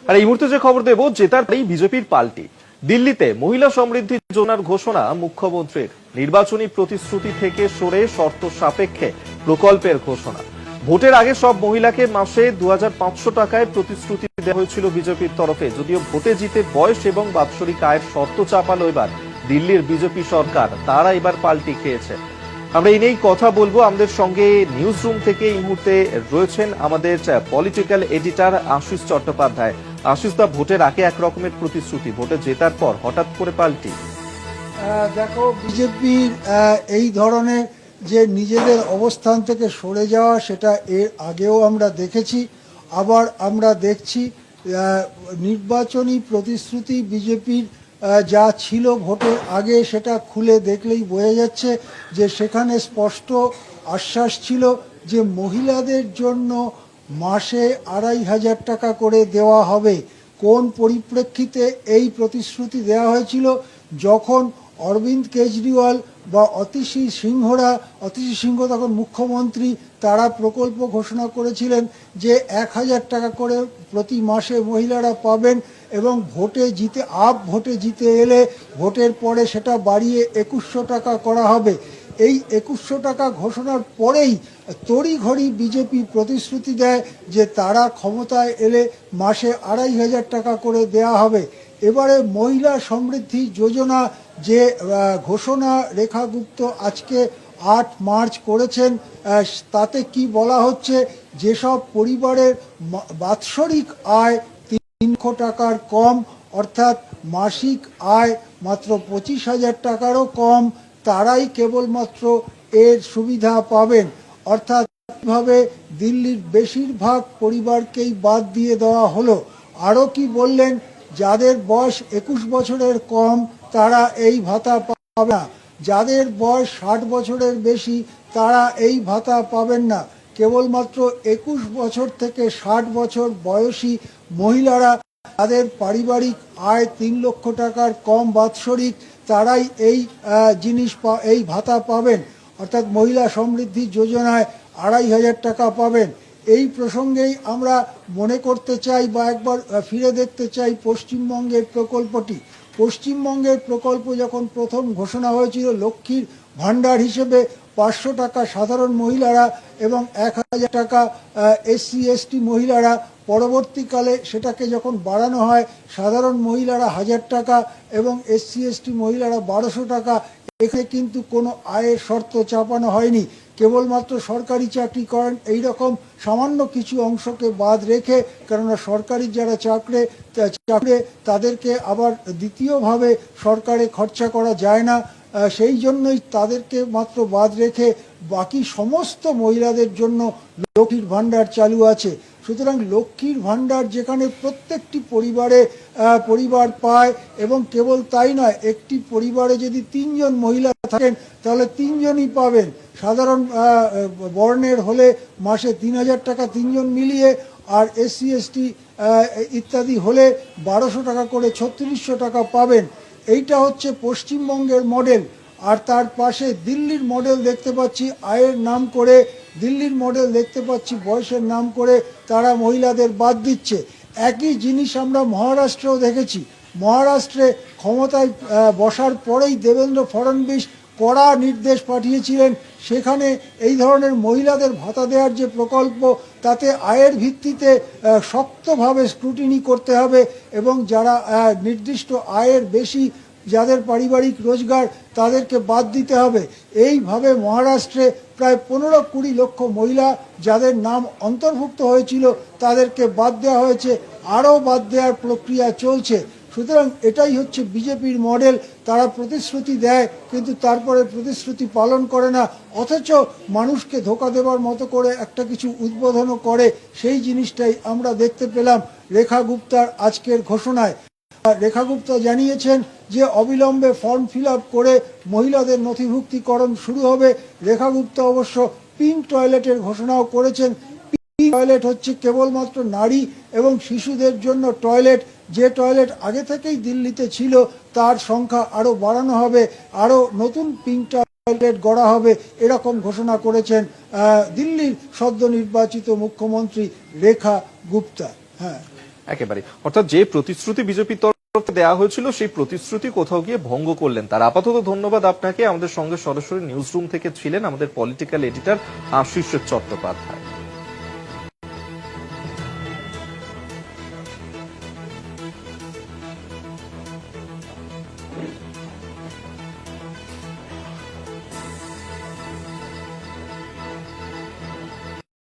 আর এই মুহূর্তে যে খবর দেব, জেতার পরেই বিজেপির পাল্টি। দিল্লিতে মহিলা সমৃদ্ধি যোজনার ঘোষণা মুখ্যমন্ত্রীর। নির্বাচনী প্রতিশ্রুতি থেকে সরে শর্ত সাপেক্ষে প্রকল্পের ঘোষণা। ভোটের আগে সব মহিলাকে মাসে 2500 টাকায় প্রতিশ্রুতি দেওয়া হয়েছিল বিজেপির তরফে। যদিও ভোটে জিতে বয়স এবং বাৎসরিক আয়ের শর্ত চাপালো এবার দিল্লির বিজেপি সরকার, তারা এবার পাল্টি খেয়েছে। আমরা এই নিয়েই কথা বলবো। আমাদের সঙ্গে নিউজ রুম থেকে এই মুহূর্তে রয়েছেন আমাদের পলিটিক্যাল এডিটর আশিস চট্টোপাধ্যায়। আশিস দা, ভোটের আগে এক রকমের প্রতিশ্রুতি, ভোটে জেতার পর হঠাৎ করে পাল্টি। দেখো, বিজেপির এই ধরনের যে নিজেদের অবস্থান থেকে সরে যাওয়া, সেটা এর আগেও আমরা দেখেছি, আবার আমরা দেখছি। নির্বাচনী প্রতিশ্রুতি বিজেপির যা ছিল ভোটের আগে, সেটা খুলে দেখলেই বোঝা যাচ্ছে যে সেখানে স্পষ্ট আশ্বাস ছিল যে মহিলাদের জন্য মাসে 2500 টাকা করে দেওয়া হবে। কোন পরিপ্রেক্ষিতে এই প্রতিশ্রুতি দেওয়া হয়েছিল? যখন অরবিন্দ কেজরিওয়াল বা অতিশী সিংহ তখন মুখ্যমন্ত্রী, তারা প্রকল্প ঘোষণা করেছিলেন যে 1000 টাকা করে প্রতি মাসে মহিলারা পাবেন, এবং ভোটে জিতে এলে ভোটের পরে সেটা বাড়িয়ে 2100 টাকা করা হবে। এই 2100 টাকা ঘোষণার পরেই তড়িঘড়ি বিজেপি প্রতিশ্রুতি দেয় যে তারা ক্ষমতায় এলে মাসে 2500 টাকা করে দেয়া হবে। এবারে মহিলা সমৃদ্ধি যোজনা যে ঘোষণা রেখা গুপ্ত আজকে 8 মার্চ করেছেন, তাতে কি বলা হচ্ছে? যেসব পরিবারের বাৎসরিক আয় 300 টাকার কম, অর্থাৎ মাসিক আয় মাত্র 25,000 টাকারও কম, তারাই কেবলমাত্র এর সুবিধা পাবেন। অর্থাৎ এইভাবে দিল্লির বেশিরভাগ পরিবারকেই বাদ দিয়ে দেওয়া হলো। আরও কি বললেন? যাদের বয়স 21 বছরের কম তারা এই ভাতা পাবে না, যাদের বয়স 60 বছরের বেশি তারা এই ভাতা পাবেন না। কেবলমাত্র 21 বছর থেকে 60 বছর বয়সী মহিলারা, তাদের পারিবারিক আয় 3 লক্ষ টাকার কম বাৎসরিক, তারাই এই ভাতা পাবেন। অর্থাৎ মহিলা সমৃদ্ধি যোজনায় 2500 টাকা পাবেন। এই প্রসঙ্গেই আমরা মনে করতে চাই বা একবার ফিরে দেখতে চাই পশ্চিমবঙ্গের প্রকল্পটি। পশ্চিমবঙ্গের প্রকল্প যখন প্রথম ঘোষণা হয়েছিল, লক্ষ্মীর ভাণ্ডার হিসেবে 500 টাকা সাধারণ মহিলারা এবং 1000 টাকা SC ST মহিলারা। পরবর্তীকালে সেটাকে যখন বাড়ানো হয়, সাধারণ মহিলারা 1000 টাকা এবং SC ST মহিলারা 1200 টাকা। এখানে কিন্তু কোনো আয়ের শর্ত চাপানো হয়নি। কেবলমাত্র সরকারি চাকরি করেন এইরকম সামান্য কিছু অংশকে বাদ রেখে, কেননা সরকারি যারা চাকরি তাদেরকে আবার দ্বিতীয়ভাবে সরকারে খরচা করা যায় না, সেই জন্যই তাদেরকে মাত্র বাদ রেখে বাকি সমস্ত মহিলাদের জন্য লক্ষ্মীর ভাণ্ডার চালু আছে। সুতরাং লক্ষ্মীর ভাণ্ডার যেখানে প্রত্যেকটি পরিবার পায়, এবং কেবল তাই নয়, একটি পরিবারে যদি 3 জন মহিলা থাকেন তাহলে 3 জনই পাবেন। সাধারণ বর্ণের হলে মাসে 3000 টাকা 3 জন মিলিয়ে, আর SC ST ইত্যাদি হলে 1200 টাকা করে 3600 টাকা পাবেন। এইটা হচ্ছে পশ্চিমবঙ্গের মডেল। আর তার পাশে দিল্লির মডেল দেখতে পাচ্ছি আয়ের নাম করে, দিল্লির মডেল দেখতে পাচ্ছি বয়সের নাম করে তারা মহিলাদের বাদ দিচ্ছে। একই জিনিস আমরা মহারাষ্ট্রেও দেখেছি। মহারাষ্ট্রে ক্ষমতায় বসার পরেই দেবেন্দ্র ফডনবিস কড়া নির্দেশ পাঠিয়েছিলেন। সেখানে এই ধরনের মহিলাদের ভাতা দেওয়ার যে প্রকল্প, তাতে আয়ের ভিত্তিতে শক্তভাবে স্ক্রুটিনি করতে হবে, এবং যারা নির্দিষ্ট আয়ের বেশি, যাদের পারিবারিক রোজগার, তাদেরকে বাদ দিতে হবে। এইভাবে মহারাষ্ট্রে প্রায় 15-20 লক্ষ মহিলা যাদের নাম অন্তর্ভুক্ত হয়েছিল তাদেরকে বাদ দেওয়া হয়েছে, আরও বাদ দেওয়ার প্রক্রিয়া চলছে। সুতরাং এটাই হচ্ছে বিজেপির মডেল। তারা প্রতিশ্রুতি দেয় কিন্তু তারপরে প্রতিশ্রুতি পালন করে না, অথচ মানুষকে ধোঁকা দেওয়ার মতো করে একটা কিছু উদ্বোধনও করে। সেই জিনিসটাই আমরা দেখতে পেলাম রেখা গুপ্তার আজকের ঘোষণায়। রেখা গুপ্তা জানিয়েছেন যে অবিলম্বে ফর্ম ফিল আপ করে মহিলাদের নথিভুক্তিকরণ শুরু হবে। রেখা গুপ্তা অবশ্য পিঙ্ক টয়লেটের ঘোষণাও করেছেন। পিঙ্ক টয়লেট হচ্ছে কেবলমাত্র নারী এবং শিশুদের জন্য টয়লেট। যে টয়লেট আগে থেকেই দিল্লিতে ছিল তার সংখ্যা আরও বাড়ানো হবে, আরও নতুন পিঙ্ক টয়লেট গড়া হবে, এরকম ঘোষণা করেছেন দিল্লির সদ্য নির্বাচিত মুখ্যমন্ত্রী রেখা গুপ্তা। হ্যাঁ, একেবারে, অর্থাৎ যে প্রতিশ্রুতি বিজেপির তরফে দেওয়া হয়েছিল সেই প্রতিশ্রুতি কোথাও গিয়ে ভঙ্গ করলেন তারা। আপাতত ধন্যবাদ আপনাকে। আমাদের সঙ্গে সরাসরি নিউজ রুম থেকে ছিলেন আমাদের পলিটিক্যাল এডিটর আশিস চট্টোপাধ্যায়।